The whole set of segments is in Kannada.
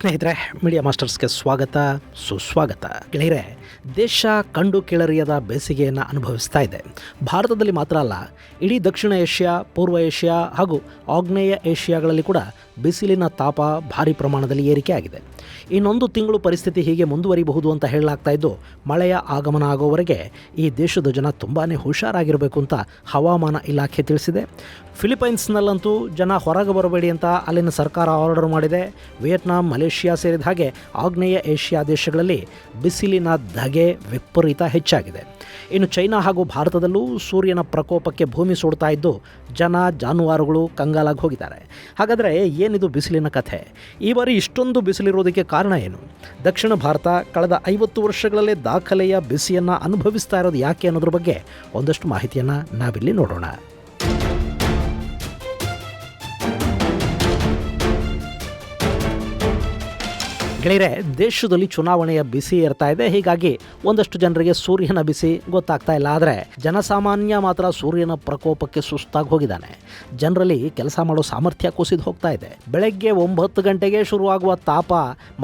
ಸ್ನೇಹಿತರೆ, ಮೀಡಿಯಾ ಮಾಸ್ಟರ್ಸ್ಗೆ ಸ್ವಾಗತ ಸುಸ್ವಾಗತ. ಗೆಳೆಯರೆ, ದೇಶ ಕಂಡು ಕೇಳರಿಯದ ಬೇಸಿಗೆಯನ್ನು ಅನುಭವಿಸ್ತಾ ಇದೆ. ಭಾರತದಲ್ಲಿ ಮಾತ್ರ ಅಲ್ಲ, ಇಡೀ ದಕ್ಷಿಣ ಏಷ್ಯಾ, ಪೂರ್ವ ಏಷ್ಯಾ ಹಾಗೂ ಆಗ್ನೇಯ ಏಷ್ಯಾಗಳಲ್ಲಿ ಕೂಡ ಬಿಸಿಲಿನ ತಾಪ ಭಾರಿ ಪ್ರಮಾಣದಲ್ಲಿ ಏರಿಕೆ ಆಗಿದೆ. ಇನ್ನೊಂದು ತಿಂಗಳು ಪರಿಸ್ಥಿತಿ ಹೀಗೆ ಮುಂದುವರಿಬಹುದು ಅಂತ ಹೇಳಲಾಗ್ತಾ ಇದ್ದು, ಮಳೆಯ ಆಗಮನ ಆಗೋವರೆಗೆ ಈ ದೇಶದ ಜನ ತುಂಬಾ ಹುಷಾರಾಗಿರಬೇಕು ಅಂತ ಹವಾಮಾನ ಇಲಾಖೆ ತಿಳಿಸಿದೆ. ಫಿಲಿಪೈನ್ಸ್ನಲ್ಲಂತೂ ಜನ ಹೊರಗೆ ಬರಬೇಡಿ ಅಂತ ಅಲ್ಲಿನ ಸರ್ಕಾರ ಆರ್ಡರ್ ಮಾಡಿದೆ. ವಿಯೆಟ್ನಾಂ, ಮಲೇಷಿಯಾ ಸೇರಿದ ಹಾಗೆ ಆಗ್ನೇಯ ಏಷ್ಯಾ ದೇಶಗಳಲ್ಲಿ ಬಿಸಿಲಿನ ಧಗೆ ವಿಪರೀತ ಹೆಚ್ಚಾಗಿದೆ. ಇನ್ನು ಚೈನಾ ಹಾಗೂ ಭಾರತದಲ್ಲೂ ಸೂರ್ಯನ ಪ್ರಕೋಪಕ್ಕೆ ಭೂಮಿ ಸುಡ್ತಾ ಇದ್ದು ಜನ ಜಾನುವಾರುಗಳು ಕಂಗಾಲಾಗಿ ಹೋಗಿದ್ದಾರೆ. ಹಾಗಾದರೆ ಏನಿದು ಬಿಸಿಲಿನ ಕಥೆ? ಈ ಬಾರಿ ಇಷ್ಟೊಂದು ಬಿಸಿಲಿರೋದಕ್ಕೆ ಕಾರಣ ಏನು? ದಕ್ಷಿಣ ಭಾರತ ಕಳೆದ 50 ವರ್ಷಗಳಲ್ಲೇ ದಾಖಲೆಯ ಬಿಸಿಯನ್ನು ಅನುಭವಿಸ್ತಾ ಇರೋದು ಯಾಕೆ ಅನ್ನೋದ್ರ ಬಗ್ಗೆ ಒಂದಷ್ಟು ಮಾಹಿತಿಯನ್ನು ನಾವಿಲ್ಲಿ ನೋಡೋಣ. ಗೆಳೆಯರೆ, ದೇಶದಲ್ಲಿ ಚುನಾವಣೆಯ ಬಿಸಿ ಇರ್ತಾ ಇದೆ. ಹೀಗಾಗಿ ಒಂದಷ್ಟು ಜನರಿಗೆ ಸೂರ್ಯನ ಬಿಸಿ ಗೊತ್ತಾಗ್ತಾ ಇಲ್ಲ. ಆದರೆ ಜನಸಾಮಾನ್ಯ ಮಾತ್ರ ಸೂರ್ಯನ ಪ್ರಕೋಪಕ್ಕೆ ಸುಸ್ತಾಗಿ ಹೋಗಿದ್ದಾನೆ. ಜನರಲ್ಲಿ ಕೆಲಸ ಮಾಡೋ ಸಾಮರ್ಥ್ಯ ಕುಸಿದು ಹೋಗ್ತಾ ಇದೆ. ಬೆಳಗ್ಗೆ 9 ಗಂಟೆಗೆ ಶುರುವಾಗುವ ತಾಪ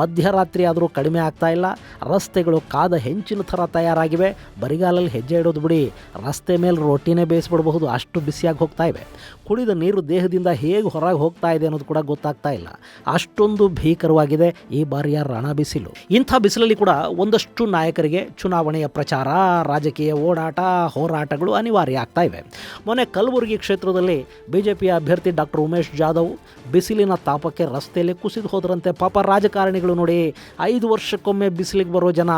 ಮಧ್ಯರಾತ್ರಿ ಆದರೂ ಕಡಿಮೆ ಆಗ್ತಾ ಇಲ್ಲ. ರಸ್ತೆಗಳು ಕಾದ ಹೆಂಚಿನ ಥರ ತಯಾರಾಗಿವೆ. ಬರಿಗಾಲಲ್ಲಿ ಹೆಜ್ಜೆ ಇಡೋದು ಬಿಡಿ, ರಸ್ತೆ ಮೇಲೆ ರೊಟ್ಟಿನೇ ಬೇಯಿಸ್ಬಿಡಬಹುದು, ಅಷ್ಟು ಬಿಸಿಯಾಗಿ ಹೋಗ್ತಾ ಇವೆ. ಕುಡಿದ ನೀರು ದೇಹದಿಂದ ಹೇಗೆ ಹೊರಗೆ ಹೋಗ್ತಾ ಇದೆ ಅನ್ನೋದು ಕೂಡ ಗೊತ್ತಾಗ್ತಾ ಇಲ್ಲ. ಅಷ್ಟೊಂದು ಭೀಕರವಾಗಿದೆ ಈ ಬಾರಿಯ ರಣ ಬಿಸಿಲು. ಇಂಥ ಬಿಸಿಲಲ್ಲಿ ಕೂಡ ಒಂದಷ್ಟು ನಾಯಕರಿಗೆ ಚುನಾವಣೆಯ ಪ್ರಚಾರ, ರಾಜಕೀಯ ಓಡಾಟ, ಹೋರಾಟಗಳು ಅನಿವಾರ್ಯ ಆಗ್ತಾ ಇವೆ. ಮೊನ್ನೆ ಕಲಬುರಗಿ ಕ್ಷೇತ್ರದಲ್ಲಿ ಬಿಜೆಪಿಯ ಅಭ್ಯರ್ಥಿ ಡಾಕ್ಟರ್ ಉಮೇಶ್ ಜಾಧವ್ ಬಿಸಿಲಿನ ತಾಪಕ್ಕೆ ರಸ್ತೆಯಲ್ಲಿ ಕುಸಿದು ಹೋದ್ರಂತೆ. ಪಾಪ ರಾಜಕಾರಣಿಗಳು ನೋಡಿ, 5 ವರ್ಷಕ್ಕೊಮ್ಮೆ ಬಿಸಿಲಿಗೆ ಬರೋ ಜನ,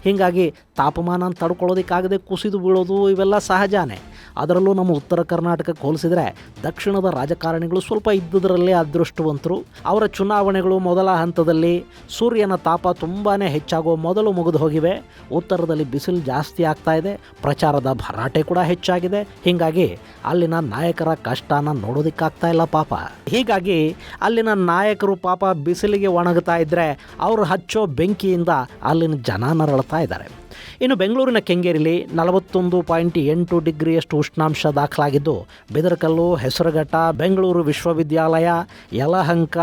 ಹೀಗಾಗಿ ತಾಪಮಾನ ತಡ್ಕೊಳ್ಳೋದಕ್ಕಾಗದೆ ಕುಸಿದು ಬೀಳೋದು ಇವೆಲ್ಲ ಸಹಜಾನೇ. ಅದರಲ್ಲೂ ನಮ್ಮ ಉತ್ತರ ಕರ್ನಾಟಕಕ್ಕೆ ಹೋಲಿಸಿದರೆ ದಕ್ಷಿಣದ ರಾಜಕಾರಣಿಗಳು ಸ್ವಲ್ಪ ಇದ್ದುದರಲ್ಲೇ ಅದೃಷ್ಟವಂತರು. ಅವರ ಚುನಾವಣೆಗಳು ಮೊದಲ ಹಂತದಲ್ಲಿ ಸೂರ್ಯನ ತಾಪ ತುಂಬಾ ಹೆಚ್ಚಾಗೋ ಮೊದಲು ಮುಗಿದು ಹೋಗಿವೆ. ಉತ್ತರದಲ್ಲಿ ಬಿಸಿಲು ಜಾಸ್ತಿ ಆಗ್ತಾ ಇದೆ, ಪ್ರಚಾರದ ಭರಾಟೆ ಕೂಡ ಹೆಚ್ಚಾಗಿದೆ. ಹೀಗಾಗಿ ಅಲ್ಲಿನ ನಾಯಕರ ಕಷ್ಟನ ನೋಡೋದಕ್ಕಾಗ್ತಾ ಇಲ್ಲ ಪಾಪ. ಹೀಗಾಗಿ ಅಲ್ಲಿನ ನಾಯಕರು ಪಾಪ ಬಿಸಿಲಿಗೆ ಒಣಗ್ತಾ ಇದ್ದರೆ ಅವರು ಹಚ್ಚೋ ಬೆಂಕಿಯಿಂದ ಅಲ್ಲಿನ ಜನ ನರಳ್ತಾ ಇದ್ದಾರೆ. ಇನ್ನು ಬೆಂಗಳೂರಿನ ಕೆಂಗೇರಿಲಿ 41.8 ಡಿಗ್ರಿಯಷ್ಟು ಉಷ್ಣಾಂಶ ದಾಖಲಾಗಿದ್ದು, ಬಿದರಕಲ್ಲು, ಹೆಸರುಘಟ್ಟ, ಬೆಂಗಳೂರು ವಿಶ್ವವಿದ್ಯಾಲಯ, ಯಲಹಂಕ,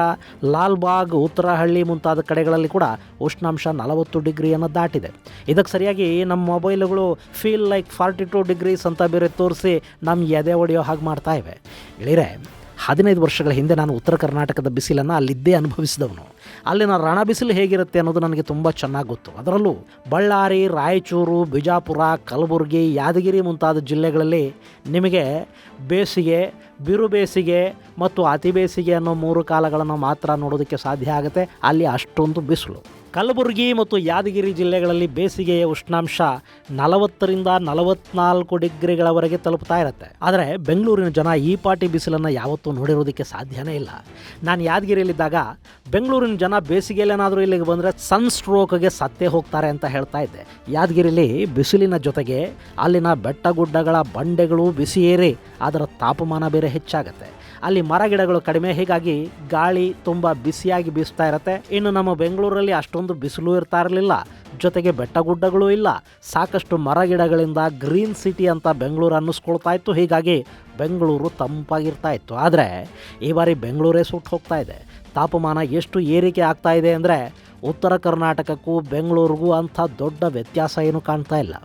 ಲಾಲ್ಬಾಗ್, ಉತ್ತರಹಳ್ಳಿ ಮುಂತಾದ ಕಡೆಗಳಲ್ಲಿ ಕೂಡ ಉಷ್ಣಾಂಶ 40 ಡಿಗ್ರಿಯನ್ನು ದಾಟಿದೆ. ಇದಕ್ಕೆ ಸರಿಯಾಗಿ ನಮ್ಮ ಮೊಬೈಲ್ಗಳು ಫೀಲ್ ಲೈಕ್ 42 ಡಿಗ್ರೀಸ್ ಅಂತ ಬೇರೆ ತೋರಿಸಿ ನಮ್ಮ ಎದೆ ಹೊಡೆಯೋ ಹಾಗೆ ಮಾಡ್ತಾ ಇವೆ. ಗೆಳೆಯರೆ, 15 ವರ್ಷಗಳ ಹಿಂದೆ ನಾನು ಉತ್ತರ ಕರ್ನಾಟಕದ ಬಿಸಿಲನ್ನು ಅಲ್ಲಿದ್ದೇ ಅನುಭವಿಸಿದವನು. ಅಲ್ಲಿನ ರಣ ಬಿಸಿಲು ಹೇಗಿರುತ್ತೆ ಅನ್ನೋದು ನನಗೆ ತುಂಬ ಚೆನ್ನಾಗಿ ಗೊತ್ತು. ಅದರಲ್ಲೂ ಬಳ್ಳಾರಿ, ರಾಯಚೂರು, ಬಿಜಾಪುರ, ಕಲಬುರಗಿ, ಯಾದಗಿರಿ ಮುಂತಾದ ಜಿಲ್ಲೆಗಳಲ್ಲಿ ನಿಮಗೆ ಬೇಸಿಗೆ, ಬಿರು ಬೇಸಿಗೆ ಮತ್ತು ಅತಿ ಬೇಸಿಗೆ ಅನ್ನೋ 3 ಕಾಲಗಳನ್ನು ಮಾತ್ರ ನೋಡೋದಕ್ಕೆ ಸಾಧ್ಯ ಆಗುತ್ತೆ. ಅಲ್ಲಿ ಅಷ್ಟೊಂದು ಬಿಸಿಲು. ಕಲಬುರಗಿ ಮತ್ತು ಯಾದಗಿರಿ ಜಿಲ್ಲೆಗಳಲ್ಲಿ ಬೇಸಿಗೆಯ ಉಷ್ಣಾಂಶ 40ರಿಂದ 44 ಡಿಗ್ರಿಗಳವರೆಗೆ ತಲುಪ್ತಾ ಇರುತ್ತೆ. ಆದರೆ ಬೆಂಗಳೂರಿನ ಜನ ಈ ಪಾಟಿ ಬಿಸಿಲನ್ನು ಯಾವತ್ತೂ ನೋಡಿರೋದಕ್ಕೆ ಸಾಧ್ಯನೇ ಇಲ್ಲ. ನಾನು ಯಾದಗಿರಿಯಲ್ಲಿದ್ದಾಗ ಬೆಂಗಳೂರಿನ ಜನ ಬೇಸಿಗೆಯಲ್ಲೇನಾದರೂ ಇಲ್ಲಿಗೆ ಬಂದರೆ ಸನ್ಸ್ಟ್ರೋಕ್ಗೆ ಸತ್ತೇ ಹೋಗ್ತಾರೆ ಅಂತ ಹೇಳ್ತಾ ಇದ್ದೆ. ಯಾದಗಿರಿಯಲ್ಲಿ ಬಿಸಿಲಿನ ಜೊತೆಗೆ ಅಲ್ಲಿನ ಬೆಟ್ಟ ಗುಡ್ಡಗಳ ಬಂಡೆಗಳು ಬಿಸಿ ಏರಿ ಅದರ ತಾಪಮಾನ ಬೇರೆ ಹೆಚ್ಚಾಗುತ್ತೆ. ಅಲ್ಲಿ ಮರ ಗಿಡಗಳು ಕಡಿಮೆ, ಹೀಗಾಗಿ ಗಾಳಿ ತುಂಬ ಬಿಸಿಯಾಗಿ ಬೀಸ್ತಾ ಇರುತ್ತೆ. ಇನ್ನು ನಮ್ಮ ಬೆಂಗಳೂರಲ್ಲಿ ಅಷ್ಟೊಂದು ಬಿಸಿಲು ಇರ್ತಾ ಇರಲಿಲ್ಲ, ಜೊತೆಗೆ ಬೆಟ್ಟ ಗುಡ್ಡಗಳು ಇಲ್ಲ. ಸಾಕಷ್ಟು ಮರ ಗಿಡಗಳಿಂದ ಗ್ರೀನ್ ಸಿಟಿ ಅಂತ ಬೆಂಗಳೂರು ಅನ್ನಿಸ್ಕೊಳ್ತಾ ಇತ್ತು. ಹೀಗಾಗಿ ಬೆಂಗಳೂರು ತಂಪಾಗಿರ್ತಾ ಇತ್ತು. ಆದರೆ ಈ ಬಾರಿ ಬೆಂಗಳೂರೇ ಸುಟ್ಟು ಹೋಗ್ತಾ ಇದೆ. ತಾಪಮಾನ ಎಷ್ಟು ಏರಿಕೆ ಆಗ್ತಾ ಇದೆ ಅಂದರೆ ಉತ್ತರ ಕರ್ನಾಟಕಕ್ಕೂ ಬೆಂಗಳೂರಿಗೂ ಅಂಥ ದೊಡ್ಡ ವ್ಯತ್ಯಾಸ ಏನು ಕಾಣ್ತಾ ಇಲ್ಲ.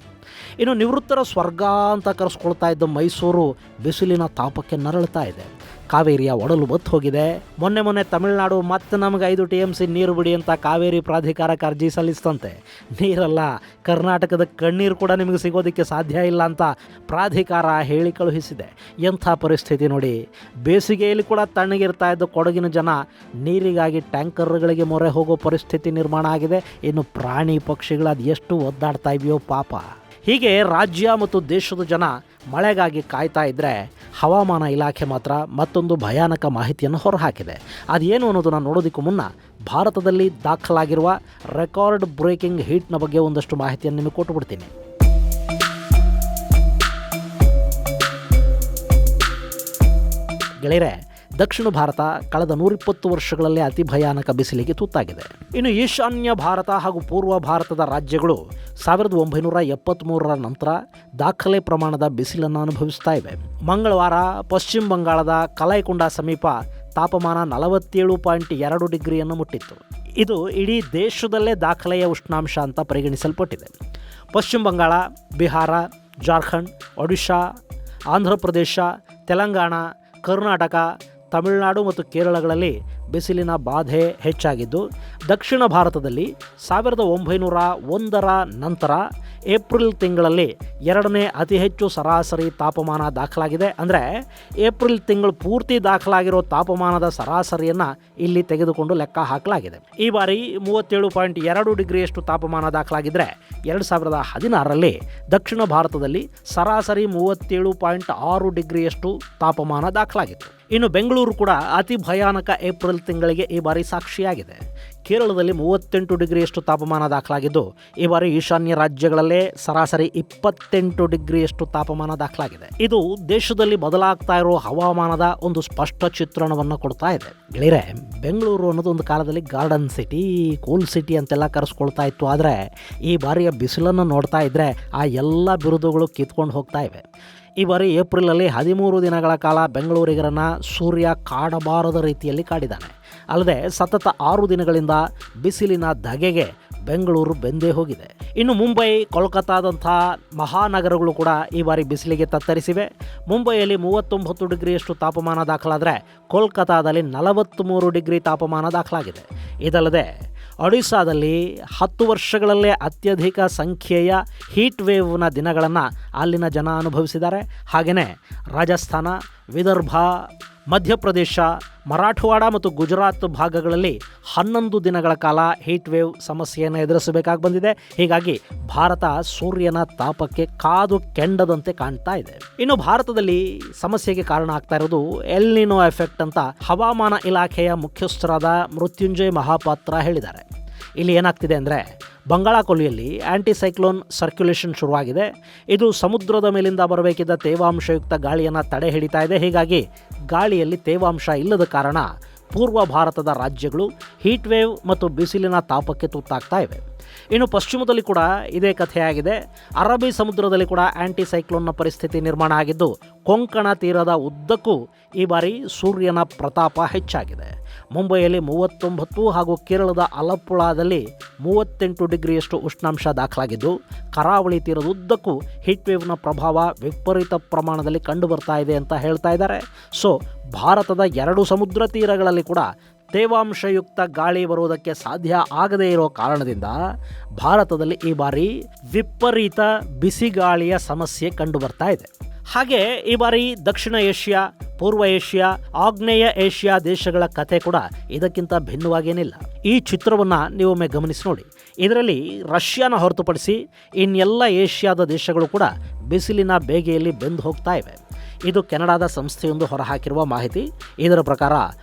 ಇನ್ನು ನಿವೃತ್ತರ ಸ್ವರ್ಗ ಅಂತ ಕರೆಸ್ಕೊಳ್ತಾ ಇದ್ದ ಮೈಸೂರು ಬಿಸಿಲಿನ ತಾಪಕ್ಕೆ ನರಳ್ತಾ ಇದೆ. ಕಾವೇರಿಯ ಒಡಲು ಬತ್ತು ಹೋಗಿದೆ. ಮೊನ್ನೆ ತಮಿಳುನಾಡು ಮತ್ತೆ ನಮಗೆ 5 TMC ನೀರು ಬಿಡಿ ಅಂತ ಕಾವೇರಿ ಪ್ರಾಧಿಕಾರಕ್ಕೆ ಅರ್ಜಿ ಸಲ್ಲಿಸ್ತಂತೆ. ನೀರಲ್ಲ, ಕರ್ನಾಟಕದ ಕಣ್ಣೀರು ಕೂಡ ನಿಮಗೆ ಸಿಗೋದಕ್ಕೆ ಸಾಧ್ಯ ಇಲ್ಲ ಅಂತ ಪ್ರಾಧಿಕಾರ ಹೇಳಿ ಕಳುಹಿಸಿದೆ. ಎಂಥ ಪರಿಸ್ಥಿತಿ ನೋಡಿ. ಬೇಸಿಗೆಯಲ್ಲಿ ಕೂಡ ತಣ್ಣಗಿರ್ತಾ ಇದ್ದ ಕೊಡಗಿನ ಜನ ನೀರಿಗಾಗಿ ಟ್ಯಾಂಕರ್ಗಳಿಗೆ ಮೊರೆ ಹೋಗೋ ಪರಿಸ್ಥಿತಿ ನಿರ್ಮಾಣ ಆಗಿದೆ. ಇನ್ನು ಪ್ರಾಣಿ ಪಕ್ಷಿಗಳು ಅದು ಎಷ್ಟು ಒದ್ದಾಡ್ತಾ ಇವೆಯೋ ಪಾಪ. ಹೀಗೆ ರಾಜ್ಯ ಮತ್ತು ದೇಶದ ಜನ ಮಳೆಗಾಗಿ ಕಾಯ್ತಾ ಇದ್ದರೆ ಹವಾಮಾನ ಇಲಾಖೆ ಮಾತ್ರ ಮತ್ತೊಂದು ಭಯಾನಕ ಮಾಹಿತಿಯನ್ನು ಹೊರಹಾಕಿದೆ. ಅದೇನು ಅನ್ನೋದನ್ನು ನೋಡೋದಕ್ಕೂ ಮುನ್ನ ಭಾರತದಲ್ಲಿ ದಾಖಲಾಗಿರುವ ರೆಕಾರ್ಡ್ ಬ್ರೇಕಿಂಗ್ ಹೀಟ್ನ ಬಗ್ಗೆ ಒಂದಷ್ಟು ಮಾಹಿತಿಯನ್ನು ನಿಮಗೆ ಕೊಟ್ಟುಬಿಡ್ತೀನಿ. ಗೆಳೆಯರೆ, ದಕ್ಷಿಣ ಭಾರತ ಕಳೆದ 120 ವರ್ಷಗಳಲ್ಲಿ ಅತಿ ಭಯಾನಕ ಬಿಸಿಲಿಗೆ ತುತ್ತಾಗಿದೆ. ಇನ್ನು ಈಶಾನ್ಯ ಭಾರತ ಹಾಗೂ ಪೂರ್ವ ಭಾರತದ ರಾಜ್ಯಗಳು 1973ರ ನಂತರ ದಾಖಲೆ ಪ್ರಮಾಣದ ಬಿಸಿಲನ್ನು ಅನುಭವಿಸ್ತಾ ಇವೆ. ಮಂಗಳವಾರ ಪಶ್ಚಿಮ ಬಂಗಾಳದ ಕಲೈಕುಂಡ ಸಮೀಪ ತಾಪಮಾನ 47.2 ಡಿಗ್ರಿಯನ್ನು ಮುಟ್ಟಿತ್ತು. ಇದು ಇಡೀ ದೇಶದಲ್ಲೇ ದಾಖಲೆಯ ಉಷ್ಣಾಂಶ ಅಂತ ಪರಿಗಣಿಸಲ್ಪಟ್ಟಿದೆ. ಪಶ್ಚಿಮ ಬಂಗಾಳ, ಬಿಹಾರ, ಜಾರ್ಖಂಡ್, ಒಡಿಶಾ, ಆಂಧ್ರ ಪ್ರದೇಶ, ತೆಲಂಗಾಣ, ಕರ್ನಾಟಕ, ತಮಿಳುನಾಡು ಮತ್ತು ಕೇರಳಗಳಲ್ಲಿ ಬಿಸಿಲಿನ ಬಾಧೆ ಹೆಚ್ಚಾಗಿದ್ದು, ದಕ್ಷಿಣ ಭಾರತದಲ್ಲಿ 1901ರ ನಂತರ ಏಪ್ರಿಲ್ ತಿಂಗಳಲ್ಲಿ ಎರಡನೇ ಅತಿ ಹೆಚ್ಚು ಸರಾಸರಿ ತಾಪಮಾನ ದಾಖಲಾಗಿದೆ. ಅಂದರೆ ಏಪ್ರಿಲ್ ತಿಂಗಳು ಪೂರ್ತಿ ದಾಖಲಾಗಿರೋ ತಾಪಮಾನದ ಸರಾಸರಿಯನ್ನು ಇಲ್ಲಿ ತೆಗೆದುಕೊಂಡು ಲೆಕ್ಕ ಹಾಕಲಾಗಿದೆ. ಈ ಬಾರಿ 37.2 ಡಿಗ್ರಿಯಷ್ಟು ತಾಪಮಾನ ದಾಖಲಾಗಿದ್ದರೆ 2016ರಲ್ಲಿ ದಕ್ಷಿಣ ಭಾರತದಲ್ಲಿ ಸರಾಸರಿ 37.6 ಡಿಗ್ರಿಯಷ್ಟು ತಾಪಮಾನ ದಾಖಲಾಗಿತ್ತು. ಇನ್ನು ಬೆಂಗಳೂರು ಕೂಡ ಅತಿ ಭಯಾನಕ ಏಪ್ರಿಲ್ ತಿಂಗಳಿಗೆ ಈ ಬಾರಿ ಸಾಕ್ಷಿಯಾಗಿದೆ. ಕೇರಳದಲ್ಲಿ 38 ಡಿಗ್ರಿಯಷ್ಟು ತಾಪಮಾನ ದಾಖಲಾಗಿದ್ದು, ಈ ಬಾರಿ ಈಶಾನ್ಯ ರಾಜ್ಯಗಳಲ್ಲೇ ಸರಾಸರಿ 28 ಡಿಗ್ರಿಯಷ್ಟು ತಾಪಮಾನ ದಾಖಲಾಗಿದೆ. ಇದು ದೇಶದಲ್ಲಿ ಬದಲಾಗ್ತಾ ಇರೋ ಹವಾಮಾನದ ಒಂದು ಸ್ಪಷ್ಟ ಚಿತ್ರಣವನ್ನು ಕೊಡ್ತಾ ಇದೆ. ಗೆಳೆಯರೆ, ಬೆಂಗಳೂರು ಅನ್ನೋದು ಒಂದು ಕಾಲದಲ್ಲಿ ಗಾರ್ಡನ್ ಸಿಟಿ, ಕೂಲ್ ಸಿಟಿ ಅಂತೆಲ್ಲ ಕರೆಸ್ಕೊಳ್ತಾ ಇತ್ತು. ಆದರೆ ಈ ಬಾರಿಯ ಬಿಸಿಲನ್ನು ನೋಡ್ತಾ ಇದ್ದರೆ ಆ ಎಲ್ಲ ಬಿರುದುಗಳು ಕಿತ್ಕೊಂಡು ಹೋಗ್ತಾ ಇವೆ. ಈ ಬಾರಿ ಏಪ್ರಿಲಲ್ಲಿ 13 ದಿನಗಳ ಕಾಲ ಬೆಂಗಳೂರಿಗರನ್ನು ಸೂರ್ಯ ಕಾಡಬಾರದ ರೀತಿಯಲ್ಲಿ ಕಾಡಿದ್ದಾನೆ. ಅಲ್ಲದೆ ಸತತ 6 ದಿನಗಳಿಂದ ಬಿಸಿಲಿನ ಧಗೆಗೆ ಬೆಂಗಳೂರು ಬೆಂದೇ ಹೋಗಿದೆ. ಇನ್ನು ಮುಂಬೈ, ಕೋಲ್ಕತ್ತಾದಂಥ ಮಹಾನಗರಗಳು ಕೂಡ ಈ ಬಾರಿ ಬಿಸಿಲಿಗೆ ತತ್ತರಿಸಿವೆ. ಮುಂಬೈಯಲ್ಲಿ 39 ಡಿಗ್ರಿಯಷ್ಟು ತಾಪಮಾನ ದಾಖಲಾದರೆ ಕೋಲ್ಕತ್ತಾದಲ್ಲಿ 43 ಡಿಗ್ರಿ ತಾಪಮಾನ ದಾಖಲಾಗಿದೆ. ಇದಲ್ಲದೆ ಒಡಿಶಾದಲ್ಲಿ 10 ವರ್ಷಗಳಲ್ಲೇ ಅತ್ಯಧಿಕ ಸಂಖ್ಯೆಯ ಹೀಟ್ ವೇವ್ನ ದಿನಗಳನ್ನು ಅಲ್ಲಿನ ಜನ ಅನುಭವಿಸಿದ್ದಾರೆ. ಹಾಗೆಯೇ ರಾಜಸ್ಥಾನ, ವಿದರ್ಭ, ಮಧ್ಯಪ್ರದೇಶ, ಮರಾಠವಾಡ ಮತ್ತು ಗುಜರಾತ್ ಭಾಗಗಳಲ್ಲಿ 11 ದಿನಗಳ ಕಾಲ ಹೀಟ್ ವೇವ್ ಸಮಸ್ಯೆಯನ್ನು ಎದುರಿಸಬೇಕಾಗಿ ಬಂದಿದೆ. ಹೀಗಾಗಿ ಭಾರತ ಸೂರ್ಯನ ತಾಪಕ್ಕೆ ಕಾದು ಕೆಂಡದಂತೆ ಕಾಣ್ತಾ ಇದೆ. ಇನ್ನು ಭಾರತದಲ್ಲಿ ಸಮಸ್ಯೆಗೆ ಕಾರಣ ಆಗ್ತಾ ಇರೋದು ಎಲ್ ನಿನೋ ಎಫೆಕ್ಟ್ ಅಂತ ಹವಾಮಾನ ಇಲಾಖೆಯ ಮುಖ್ಯಸ್ಥರಾದ ಮೃತ್ಯುಂಜಯ್ ಮಹಾಪಾತ್ರ ಹೇಳಿದ್ದಾರೆ. ಇಲ್ಲಿ ಏನಾಗ್ತಿದೆ ಅಂದರೆ, ಬಂಗಾಳ ಕೊಲ್ಲಿಯಲ್ಲಿ ಆ್ಯಂಟಿಸೈಕ್ಲೋನ್ ಸರ್ಕ್ಯುಲೇಷನ್ ಶುರುವಾಗಿದೆ. ಇದು ಸಮುದ್ರದ ಮೇಲಿಂದ ಬರಬೇಕಿದ್ದ ತೇವಾಂಶಯುಕ್ತ ಗಾಳಿಯನ್ನು ತಡೆ ಹಿಡಿತಾ ಇದೆ. ಹೀಗಾಗಿ ಗಾಳಿಯಲ್ಲಿ ತೇವಾಂಶ ಇಲ್ಲದ ಕಾರಣ ಪೂರ್ವ ಭಾರತದ ರಾಜ್ಯಗಳು ಹೀಟ್ ವೇವ್ ಮತ್ತು ಬಿಸಿಲಿನ ತಾಪಕ್ಕೆ ತುತ್ತಾಗ್ತಾ ಇವೆ. ಇನ್ನು ಪಶ್ಚಿಮದಲ್ಲಿ ಕೂಡ ಇದೇ ಕಥೆಯಾಗಿದೆ. ಅರಬ್ಬಿ ಸಮುದ್ರದಲ್ಲಿ ಕೂಡ ಆ್ಯಂಟಿಸೈಕ್ಲೋನ್ನ ಪರಿಸ್ಥಿತಿ ನಿರ್ಮಾಣ ಆಗಿದ್ದು, ಕೊಂಕಣ ತೀರದ ಉದ್ದಕ್ಕೂ ಈ ಬಾರಿ ಸೂರ್ಯನ ಪ್ರತಾಪ ಹೆಚ್ಚಾಗಿದೆ. ಮುಂಬೈಯಲ್ಲಿ 39 ಹಾಗೂ ಕೇರಳದ ಅಲಪ್ಪುಳಾದಲ್ಲಿ 38 ಡಿಗ್ರಿಯಷ್ಟು ಉಷ್ಣಾಂಶ ದಾಖಲಾಗಿದ್ದು, ಕರಾವಳಿ ತೀರದ ಉದ್ದಕ್ಕೂ ಹೀಟ್ ವೇವ್ನ ಪ್ರಭಾವ ವಿಪರೀತ ಪ್ರಮಾಣದಲ್ಲಿ ಕಂಡುಬರ್ತಾ ಇದೆ ಅಂತ ಹೇಳ್ತಾ ಇದ್ದಾರೆ. ಸೊ ಭಾರತದ 2 ಸಮುದ್ರ ತೀರಗಳಲ್ಲಿ ಕೂಡ ತೇವಾಂಶಯುಕ್ತ ಗಾಳಿ ಬರುವುದಕ್ಕೆ ಸಾಧ್ಯ ಆಗದೇ ಇರೋ ಕಾರಣದಿಂದ ಭಾರತದಲ್ಲಿ ಈ ಬಾರಿ ವಿಪರೀತ ಬಿಸಿಗಾಳಿಯ ಸಮಸ್ಯೆ ಕಂಡುಬರ್ತಾ ಇದೆ. ಹಾಗೆ ಈ ಬಾರಿ ದಕ್ಷಿಣ ಏಷ್ಯಾ, ಪೂರ್ವ ಏಷ್ಯಾ, ಆಗ್ನೇಯ ಏಷ್ಯಾ ದೇಶಗಳ ಕಥೆ ಕೂಡ ಇದಕ್ಕಿಂತ ಭಿನ್ನವಾಗೇನಿಲ್ಲ. ಈ ಚಿತ್ರವನ್ನು ನೀವೊಮ್ಮೆ ಗಮನಿಸಿ ನೋಡಿ. ಇದರಲ್ಲಿ ರಷ್ಯಾನ ಹೊರತುಪಡಿಸಿ ಇನ್ನೆಲ್ಲ ಏಷ್ಯಾದ ದೇಶಗಳು ಕೂಡ ಬಿಸಿಲಿನ ಬೇಗೆಯಲ್ಲಿ ಬೆಂದು ಹೋಗ್ತಾ ಇವೆ. ಇದು ಕೆನಡಾದ ಸಂಸ್ಥೆಯೊಂದು ಹೊರಹಾಕಿರುವ ಮಾಹಿತಿ. ಇದರ ಪ್ರಕಾರ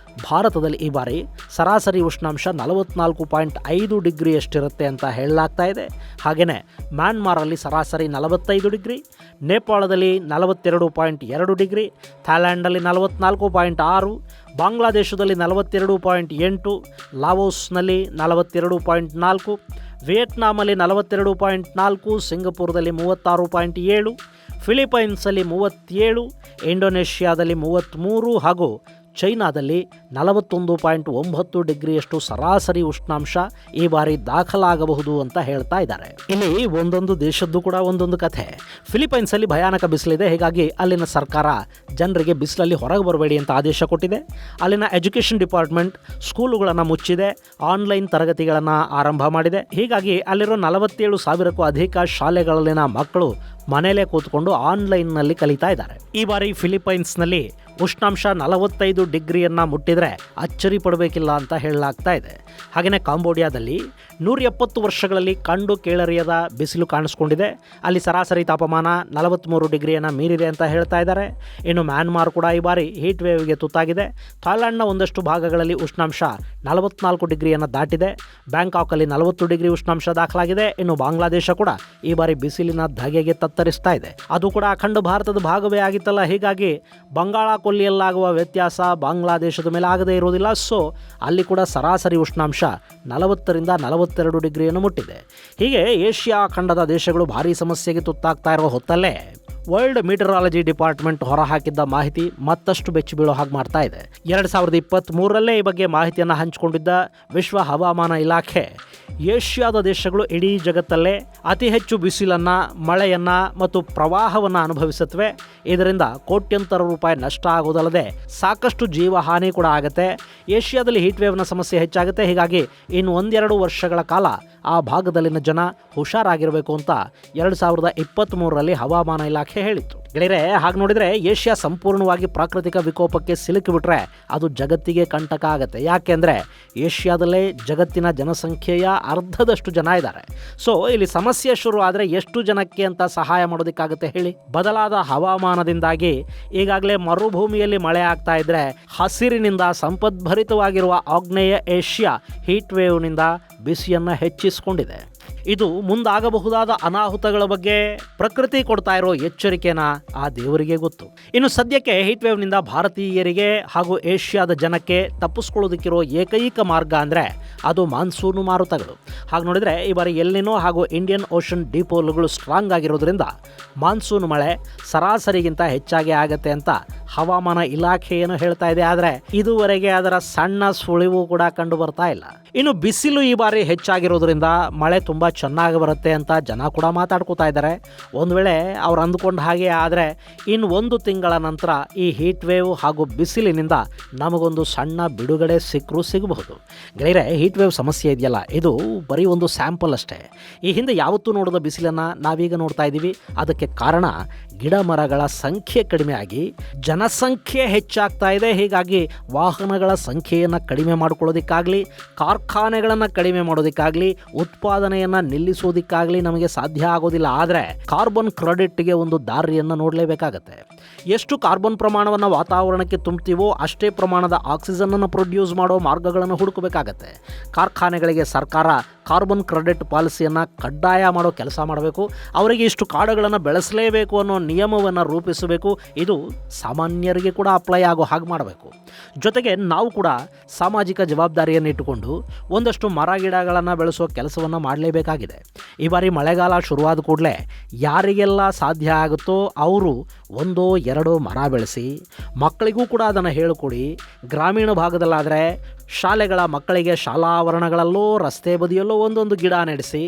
ಭಾರತದಲ್ಲಿ ಈ ಬಾರಿ ಸರಾಸರಿ ಉಷ್ಣಾಂಶ 44.5 ಡಿಗ್ರಿಯಷ್ಟಿರುತ್ತೆ ಅಂತ ಹೇಳಲಾಗ್ತಾ ಇದೆ. ಹಾಗೆಯೇ ಮ್ಯಾನ್ಮಾರಲ್ಲಿ ಸರಾಸರಿ 45 ಡಿಗ್ರಿ, ನೇಪಾಳದಲ್ಲಿ 42.2 ಡಿಗ್ರಿ, ಥಾಯ್ಲ್ಯಾಂಡಲ್ಲಿ 44.6, ಬಾಂಗ್ಲಾದೇಶದಲ್ಲಿ 42.8, ಲಾವೋಸ್ನಲ್ಲಿ 42.4, ವಿಯೆಟ್ನಾಮಲ್ಲಿ 42.4, ಸಿಂಗಪುರದಲ್ಲಿ 36.7, ಫಿಲಿಪೈನ್ಸಲ್ಲಿ 37, ಇಂಡೋನೇಷ್ಯಾದಲ್ಲಿ 33 ಹಾಗೂ ಚೈನಾದಲ್ಲಿ 41.9 ಡಿಗ್ರಿಯಷ್ಟು ಸರಾಸರಿ ಉಷ್ಣಾಂಶ ಈ ಬಾರಿ ದಾಖಲಾಗಬಹುದು ಅಂತ ಹೇಳ್ತಾ ಇದ್ದಾರೆ. ಇಲ್ಲಿ ಒಂದೊಂದು ದೇಶದ್ದು ಕೂಡ ಒಂದೊಂದು ಕಥೆ. ಫಿಲಿಪೈನ್ಸಲ್ಲಿ ಭಯಾನಕ ಬಿಸಿಲಿದೆ. ಹೀಗಾಗಿ ಅಲ್ಲಿನ ಸರ್ಕಾರ ಜನರಿಗೆ ಬಿಸಿಲಲ್ಲಿ ಹೊರಗೆ ಬರಬೇಡಿ ಅಂತ ಆದೇಶ ಕೊಟ್ಟಿದೆ. ಅಲ್ಲಿನ ಎಜುಕೇಷನ್ ಡಿಪಾರ್ಟ್ಮೆಂಟ್ ಸ್ಕೂಲುಗಳನ್ನು ಮುಚ್ಚಿದೆ, ಆನ್ಲೈನ್ ತರಗತಿಗಳನ್ನು ಆರಂಭ ಮಾಡಿದೆ. ಹೀಗಾಗಿ ಅಲ್ಲಿರೋ 47,000ಕ್ಕೂ ಅಧಿಕ ಶಾಲೆಗಳಲ್ಲಿನ ಮಕ್ಕಳು ಮನೆಯಲ್ಲೇ ಕೂತ್ಕೊಂಡು ಆನ್ಲೈನ್ನಲ್ಲಿ ಕಲಿತಾ ಇದ್ದಾರೆ. ಈ ಬಾರಿ ಫಿಲಿಪೈನ್ಸ್ನಲ್ಲಿ ಉಷ್ಣಾಂಶ 45 ಡಿಗ್ರಿಯನ್ನು ಮುಟ್ಟಿದರೆ ಅಚ್ಚರಿ ಪಡಬೇಕಿಲ್ಲ ಅಂತ ಹೇಳಲಾಗ್ತಾ ಇದೆ. ಹಾಗೆಯೇ ಕಾಂಬೋಡಿಯಾದಲ್ಲಿ 170 ವರ್ಷಗಳಲ್ಲಿ ಕಂಡು ಕೇಳರಿಯದ ಬಿಸಿಲು ಕಾಣಿಸ್ಕೊಂಡಿದೆ. ಅಲ್ಲಿ ಸರಾಸರಿ ತಾಪಮಾನ 43 ಡಿಗ್ರಿಯನ್ನು ಮೀರಿದೆ ಅಂತ ಹೇಳ್ತಾ ಇದ್ದಾರೆ. ಇನ್ನು ಮ್ಯಾನ್ಮಾರ್ ಕೂಡ ಈ ಬಾರಿ ಹೀಟ್ ವೇವ್ಗೆ ತುತ್ತಾಗಿದೆ. ಥಾಯ್ಲ್ಯಾಂಡ್ನ ಒಂದಷ್ಟು ಭಾಗಗಳಲ್ಲಿ ಉಷ್ಣಾಂಶ 44 ಡಿಗ್ರಿಯನ್ನು ದಾಟಿದೆ. ಬ್ಯಾಂಕಾಕಲ್ಲಿ 40 ಡಿಗ್ರಿ ಉಷ್ಣಾಂಶ ದಾಖಲಾಗಿದೆ. ಇನ್ನು ಬಾಂಗ್ಲಾದೇಶ ಕೂಡ ಈ ಬಾರಿ ಬಿಸಿಲಿನ ಧಗೆಗೆ ತತ್ತರಿಸ್ತಾ ಇದೆ. ಅದು ಕೂಡ ಅಖಂಡ ಭಾರತದ ಭಾಗವೇ ಆಗಿತ್ತಲ್ಲ. ಹೀಗಾಗಿ ಬಂಗಾಳ ಕೊಲ್ಲಿಯಲ್ಲಾಗುವ ವ್ಯತ್ಯಾಸ ಬಾಂಗ್ಲಾದೇಶದ ಮೇಲೆ ಆಗದೇ ಇರುವುದಿಲ್ಲ. ಸೊ ಅಲ್ಲಿ ಕೂಡ ಸರಾಸರಿ ಉಷ್ಣಾಂಶ 40ರಿಂದ 42 ಡಿಗ್ರಿಯನ್ನು ಮುಟ್ಟಿದೆ. ಹೀಗೆ ಏಷ್ಯಾ ಖಂಡದ ದೇಶಗಳು ಭಾರೀ ಸಮಸ್ಯೆಗೆ ತುತ್ತಾಗ್ತಾ ಇರುವ ಹೊತ್ತಲ್ಲೇ ವರ್ಲ್ಡ್ ಮೀಟರಾಲಜಿ ಡಿಪಾರ್ಟ್ಮೆಂಟ್ ಹೊರಹಾಕಿದ್ದ ಮಾಹಿತಿ ಮತ್ತಷ್ಟು ಬೆಚ್ಚಿ ಬೀಳೋ ಹಾಗೆ ಮಾಡ್ತಾ ಇದೆ. 2023ರಲ್ಲೇ ಈ ಬಗ್ಗೆ ಮಾಹಿತಿಯನ್ನು ಹಂಚಿಕೊಂಡಿದ್ದ ವಿಶ್ವ ಹವಾಮಾನ ಇಲಾಖೆ ಏಷ್ಯಾದ ದೇಶಗಳು ಇಡೀ ಜಗತ್ತಲ್ಲೇ ಅತಿ ಹೆಚ್ಚು ಬಿಸಿಲನ್ನು, ಮಳೆಯನ್ನು ಮತ್ತು ಪ್ರವಾಹವನ್ನು ಅನುಭವಿಸುತ್ತವೆ. ಇದರಿಂದ ಕೋಟ್ಯಂತರ ರೂಪಾಯಿ ನಷ್ಟ ಆಗೋದಲ್ಲದೆ ಸಾಕಷ್ಟು ಜೀವಹಾನಿ ಕೂಡ ಆಗುತ್ತೆ. ಏಷ್ಯಾದಲ್ಲಿ ಹೀಟ್ ವೇವ್ನ ಸಮಸ್ಯೆ ಹೆಚ್ಚಾಗುತ್ತೆ. ಹೀಗಾಗಿ ಇನ್ನು 1-2 ವರ್ಷಗಳ ಕಾಲ ಆ ಭಾಗದಲ್ಲಿನ ಜನ ಹುಷಾರಾಗಿರಬೇಕು ಅಂತ 2023ರಲ್ಲಿ ಹವಾಮಾನ ಇಲಾಖೆ ಹೇಳಿತ್ತು. ಗೆಳೆಯರೆ, ಹಾಗೆ ನೋಡಿದರೆ ಏಷ್ಯಾ ಸಂಪೂರ್ಣವಾಗಿ ಪ್ರಾಕೃತಿಕ ವಿಕೋಪಕ್ಕೆ ಸಿಲುಕಿಬಿಟ್ರೆ ಅದು ಜಗತ್ತಿಗೆ ಕಂಟಕ ಆಗುತ್ತೆ. ಯಾಕೆಂದರೆ ಏಷ್ಯಾದಲ್ಲೇ ಜಗತ್ತಿನ ಜನಸಂಖ್ಯೆಯ ಅರ್ಧದಷ್ಟು ಜನ ಇದ್ದಾರೆ. ಸೊ ಇಲ್ಲಿ ಸಮಸ್ಯೆ ಶುರು ಆದರೆ ಎಷ್ಟು ಜನಕ್ಕೆ ಅಂತ ಸಹಾಯ ಮಾಡೋದಕ್ಕಾಗುತ್ತೆ ಹೇಳಿ? ಬದಲಾದ ಹವಾಮಾನದಿಂದಾಗಿ ಈಗಾಗಲೇ ಮರುಭೂಮಿಯಲ್ಲಿ ಮಳೆ ಆಗ್ತಾ ಇದ್ರೆ, ಹಸಿರಿನಿಂದ ಸಂಪದ್ಭರಿತವಾಗಿರುವ ಆಗ್ನೇಯ ಏಷ್ಯಾ ಹೀಟ್ ವೇವ್ನಿಂದ ಬಿಸಿಯನ್ನು ಹೆಚ್ಚಿಸಿಕೊಂಡಿದೆ. ಇದು ಮುಂದಾಗಬಹುದಾದ ಅನಾಹುತಗಳ ಬಗ್ಗೆ ಪ್ರಕೃತಿ ಕೊಡ್ತಾ ಇರೋ ಎಚ್ಚರಿಕೆನ ಆ ದೇವರಿಗೆ ಗೊತ್ತು. ಇನ್ನು ಸದ್ಯಕ್ಕೆ ಹೀಟ್ ವೇವ್ನಿಂದ ಭಾರತೀಯರಿಗೆ ಹಾಗೂ ಏಷ್ಯಾದ ಜನಕ್ಕೆ ತಪ್ಪಿಸ್ಕೊಳ್ಳೋದಕ್ಕಿರೋ ಏಕೈಕ ಮಾರ್ಗ ಅಂದರೆ ಅದು ಮಾನ್ಸೂನು ಮಾರುತಗಳು. ಹಾಗೆ ನೋಡಿದರೆ ಈ ಬಾರಿ ಎಲ್ನಿನೋ ಹಾಗೂ ಇಂಡಿಯನ್ ಓಷನ್ ಡಿಪೋಲ್ಗಳು ಸ್ಟ್ರಾಂಗ್ ಆಗಿರೋದ್ರಿಂದ ಮಾನ್ಸೂನ್ ಮಳೆ ಸರಾಸರಿಗಿಂತ ಹೆಚ್ಚಾಗಿ ಆಗತ್ತೆ ಅಂತ ಹವಾಮಾನ ಇಲಾಖೆ ಏನು ಹೇಳ್ತಾ ಇದೆ. ಆದರೆ ಇದುವರೆಗೆ ಅದರ ಸಣ್ಣ ಸುಳಿವು ಕೂಡ ಕಂಡು ಬರ್ತಾ ಇಲ್ಲ. ಇನ್ನು ಬಿಸಿಲು ಈ ಬಾರಿ ಹೆಚ್ಚಾಗಿರೋದ್ರಿಂದ ಮಳೆ ತುಂಬ ಚೆನ್ನಾಗಿ ಬರುತ್ತೆ ಅಂತ ಜನ ಕೂಡ ಮಾತಾಡ್ಕೋತಾ ಇದ್ದಾರೆ. ಒಂದು ವೇಳೆ ಅವ್ರು ಅಂದ್ಕೊಂಡ ಹಾಗೆ ಆದರೆ ಇನ್ನು 1 ತಿಂಗಳ ನಂತರ ಈ ಹೀಟ್ ವೇವ್ ಹಾಗೂ ಬಿಸಿಲಿನಿಂದ ನಮಗೊಂದು ಸಣ್ಣ ಬಿಡುಗಡೆ ಸಿಗಬಹುದು. ಗೆಳೆಯರೆ, ಹೀಟ್ ವೇವ್ ಸಮಸ್ಯೆ ಇದೆಯಲ್ಲ, ಇದು ಬರೀ ಒಂದು ಸ್ಯಾಂಪಲ್ ಅಷ್ಟೇ. ಈ ಹಿಂದೆ ಯಾವತ್ತೂ ನೋಡದ ಬಿಸಿಲನ್ನು ನಾವೀಗ ನೋಡ್ತಾ ಇದ್ದೀವಿ. ಅದಕ್ಕೆ ಕಾರಣ ಗಿಡ ಮರಗಳ ಸಂಖ್ಯೆ ಕಡಿಮೆಯಾಗಿ ಜನಸಂಖ್ಯೆ ಹೆಚ್ಚಾಗ್ತಾ ಇದೆ. ಹೀಗಾಗಿ ವಾಹನಗಳ ಸಂಖ್ಯೆಯನ್ನು ಕಡಿಮೆ ಮಾಡ್ಕೊಳ್ಳೋದಕ್ಕಾಗಲಿ, ಕಾರ್ಖಾನೆಗಳನ್ನು ಕಡಿಮೆ ಮಾಡೋದಕ್ಕಾಗಲಿ, ಉತ್ಪಾದನೆಯನ್ನು ನಿಲ್ಲಿಸೋದಕ್ಕಾಗಲಿ ನಮಗೆ ಸಾಧ್ಯ ಆಗೋದಿಲ್ಲ. ಆದರೆ ಕಾರ್ಬನ್ ಕ್ರೆಡಿಟ್ಗೆ ಒಂದು ದಾರಿಯನ್ನು ನೋಡಲೇಬೇಕಾಗತ್ತೆ. ಎಷ್ಟು ಕಾರ್ಬನ್ ಪ್ರಮಾಣವನ್ನು ವಾತಾವರಣಕ್ಕೆ ತುಂಬ್ತೀವೋ ಅಷ್ಟೇ ಪ್ರಮಾಣದ ಆಕ್ಸಿಜನನ್ನು ಪ್ರೊಡ್ಯೂಸ್ ಮಾಡೋ ಮಾರ್ಗಗಳನ್ನು ಹುಡುಕಬೇಕಾಗತ್ತೆ. ಕಾರ್ಖಾನೆಗಳಿಗೆ ಸರ್ಕಾರ ಕಾರ್ಬನ್ ಕ್ರೆಡಿಟ್ ಪಾಲಿಸಿಯನ್ನು ಕಡ್ಡಾಯ ಮಾಡೋ ಕೆಲಸ ಮಾಡಬೇಕು. ಅವರಿಗೆ ಇಷ್ಟು ಕಾಡುಗಳನ್ನು ಬೆಳೆಸಲೇಬೇಕು ಅನ್ನೋ ನಿಯಮವನ್ನು ರೂಪಿಸಬೇಕು. ಇದು ಸಾಮಾನ್ಯರಿಗೆ ಕೂಡ ಅಪ್ಲೈ ಆಗೋ ಹಾಗೆ ಮಾಡಬೇಕು. ಜೊತೆಗೆ ನಾವು ಕೂಡ ಸಾಮಾಜಿಕ ಜವಾಬ್ದಾರಿಯನ್ನು ಇಟ್ಟುಕೊಂಡು ಒಂದಷ್ಟು ಮರ ಗಿಡಗಳನ್ನು ಬೆಳೆಸೋ ಕೆಲಸವನ್ನು ಮಾಡಲೇಬೇಕಾಗಿದೆ. ಈ ಬಾರಿ ಮಳೆಗಾಲ ಶುರುವಾದ ಕೂಡಲೇ ಯಾರಿಗೆಲ್ಲ ಸಾಧ್ಯ ಆಗುತ್ತೋ ಅವರು 1-2 ಮರ ಬೆಳೆಸಿ, ಮಕ್ಕಳಿಗೂ ಕೂಡ ಅದನ್ನು ಹೇಳಿಕೊಡಿ. ಗ್ರಾಮೀಣ ಭಾಗದಲ್ಲಾದರೆ ಶಾಲೆಗಳ ಮಕ್ಕಳಿಗೆ ಶಾಲಾ ಆವರಣಗಳಲ್ಲೋ ರಸ್ತೆ ಬದಿಯಲ್ಲೋ ಒಂದೊಂದು ಗಿಡ ನೆಡೆಸಿ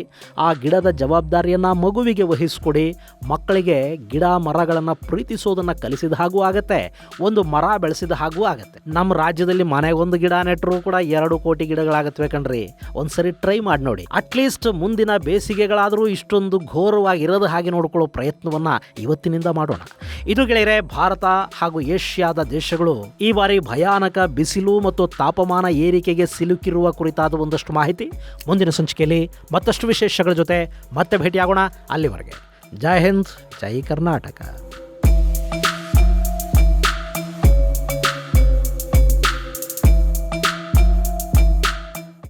ಆ ಗಿಡದ ಜವಾಬ್ದಾರಿಯನ್ನು ಮಗುವಿಗೆ ವಹಿಸಿಕೊಡಿ. ಮಕ್ಕಳಿಗೆ ಗಿಡ ಮರಗಳನ್ನು ಪ್ರೀತಿಸೋದನ್ನು ಕಲಿಸಿದ ಹಾಗೂ ಆಗುತ್ತೆ, ಒಂದು ಮರ ಬೆಳೆಸಿದ ಹಾಗೂ ಆಗುತ್ತೆ. ನಮ್ಮ ರಾಜ್ಯದಲ್ಲಿ ಮನೆಗೊಂದು ಗಿಡ ನೆಟ್ಟರೂ ಕೂಡ 2 ಕೋಟಿ ಗಿಡಗಳಾಗತ್ವೆ ಕಣ್ರಿ. ಒಂದ್ಸರಿ ಟ್ರೈ ಮಾಡಿ ನೋಡಿ. ಅಟ್ಲೀಸ್ಟ್ ಮುಂದಿನ ಬೇಸಿಗೆಗಳಾದರೂ ಇಷ್ಟೊಂದು ಘೋರವಾಗಿರೋದು ಹಾಗೆ ನೋಡ್ಕೊಳ್ಳೋ ಪ್ರಯತ್ನವನ್ನು ಇವತ್ತಿನಿಂದ ಮಾಡೋಣ. ಇದು ಗೆಳೆಯರೆ, ಭಾರತ ಹಾಗೂ ಏಷ್ಯಾದ ದೇಶಗಳು ಈ ಬಾರಿ ಭಯಾನಕ ಬಿಸಿಲು ಮತ್ತು ತಾಪಮಾನ ಏರಿಕೆಗೆ ಸಿಲುಕಿರುವ ಕುರಿತಾದ ಒಂದಷ್ಟು ಮಾಹಿತಿ. ಮುಂದಿನ ಸಂಚಿಕೆಯಲ್ಲಿ ಮತ್ತಷ್ಟು ವಿಶೇಷಗಳ ಜೊತೆ ಮತ್ತೆ ಭೇಟಿಯಾಗೋಣ. ಅಲ್ಲಿವರೆಗೆ ಜೈ ಹಿಂದ್, ಜೈ ಕರ್ನಾಟಕ.